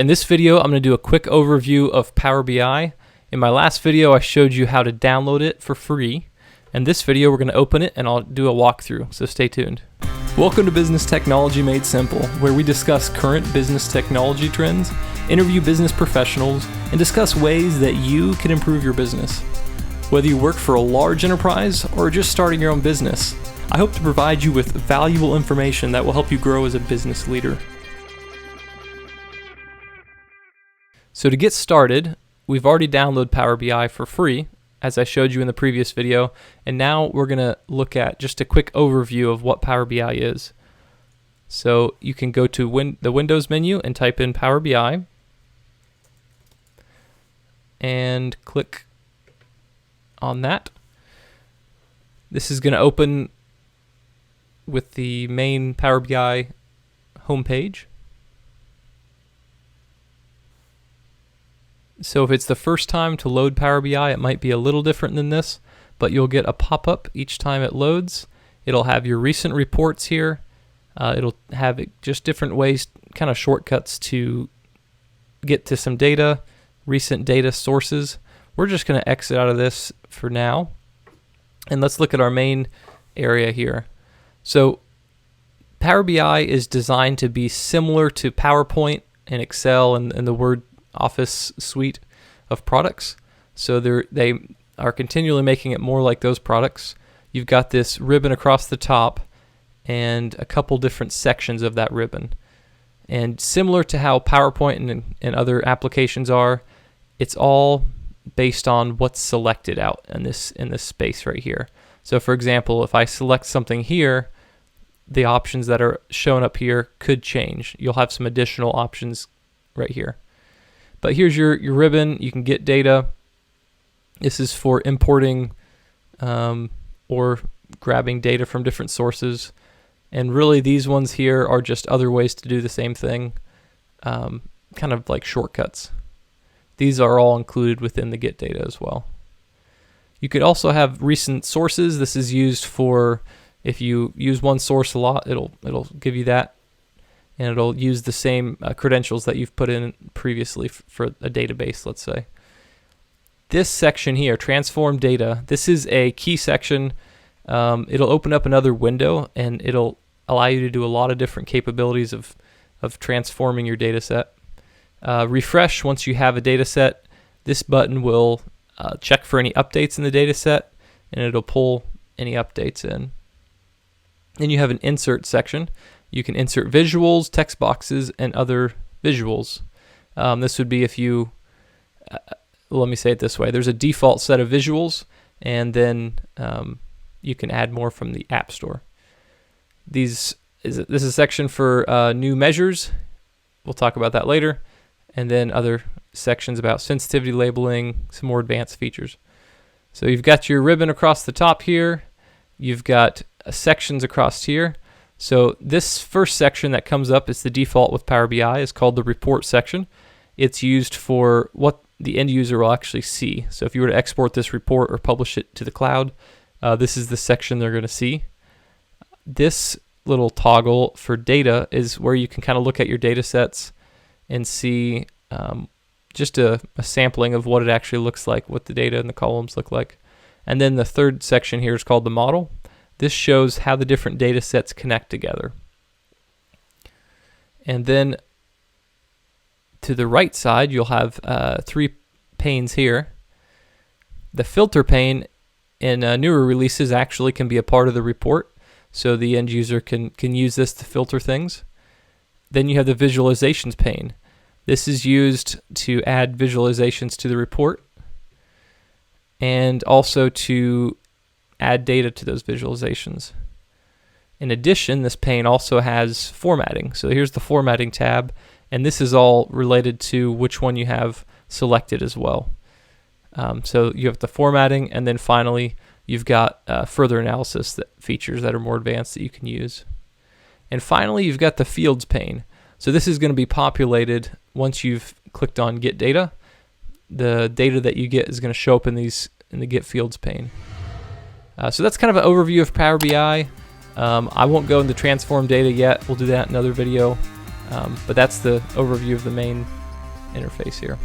In this video, I'm going to do a quick overview of Power BI. In my last video, I showed you how to download it for free. In this video, we're going to open it and I'll do a walkthrough, so stay tuned. Welcome to Business Technology Made Simple, where we discuss current business technology trends, interview business professionals, and discuss ways that you can improve your business. Whether you work for a large enterprise or just starting your own business, I hope to provide you with valuable information that will help you grow as a business leader. So to get started, we've already downloaded Power BI for free, as I showed you in the previous video, and now we're going to look at just a quick overview of what Power BI is. So you can go to the Windows menu and type in Power BI, and click on that. This is going to open with the main Power BI homepage. So if it's the first time to load Power BI, it might be a little different than this, but you'll get a pop-up each time it loads. It'll have your recent reports here. It'll have just different ways, kind of shortcuts to get to some data, recent data sources. We're just going to exit out of this for now. And let's look at our main area here. So Power BI is designed to be similar to PowerPoint and Excel and the Word Office suite of products. So they are continually making it more like those products. You've got this ribbon across the top and a couple different sections of that ribbon. And similar to how PowerPoint and other applications are, it's all based on what's selected out in this space right here. So for example, if I select something here, the options that are shown up here could change. You'll have some additional options right here. But here's your ribbon. You can get data. This is for importing or grabbing data from different sources. And really these ones here are just other ways to do the same thing, kind of like shortcuts. These are all included within the get data as well. You could also have recent sources. This is used for if you use one source a lot, it'll give you that. And it'll use the same credentials that you've put in previously for a database, let's say. This section here, transform data, this is a key section. It'll open up another window and it'll allow you to do a lot of different capabilities of transforming your data set. Refresh once you have a data set. This button will check for any updates in the data set and it'll pull any updates in. Then you have an insert section. You can insert visuals, text boxes, and other visuals. This would be if you, let me say it this way. There's a default set of visuals, and then you can add more from the App Store. This is a section for new measures. We'll talk about that later. And then other sections about sensitivity labeling, some more advanced features. So you've got your ribbon across the top here. You've got sections across here. So this first section that comes up is the default with Power BI. It's called the report section. It's used for what the end user will actually see. So if you were to export this report or publish it to the cloud, this is the section they're going to see. This little toggle for data is where you can kind of look at your data sets and see just a sampling of what it actually looks like, what the data in the columns look like. And then the third section here is called the model. This shows how the different data sets connect together. And then to the right side, you'll have three panes here. The filter pane in newer releases actually can be a part of the report, so the end user can use this to filter things. Then you have the visualizations pane. This is used to add visualizations to the report and also to add data to those visualizations. In addition, this pane also has formatting. So here's the formatting tab, and this is all related to which one you have selected as well. So you have the formatting, and then finally you've got further analysis features that are more advanced that you can use. And finally, you've got the fields pane. So this is going to be populated once you've clicked on Get Data. The data that you get is going to show up in the Get Fields pane. So that's kind of an overview of Power BI. I won't go into transform data yet. We'll do that in another video. But that's the overview of the main interface here.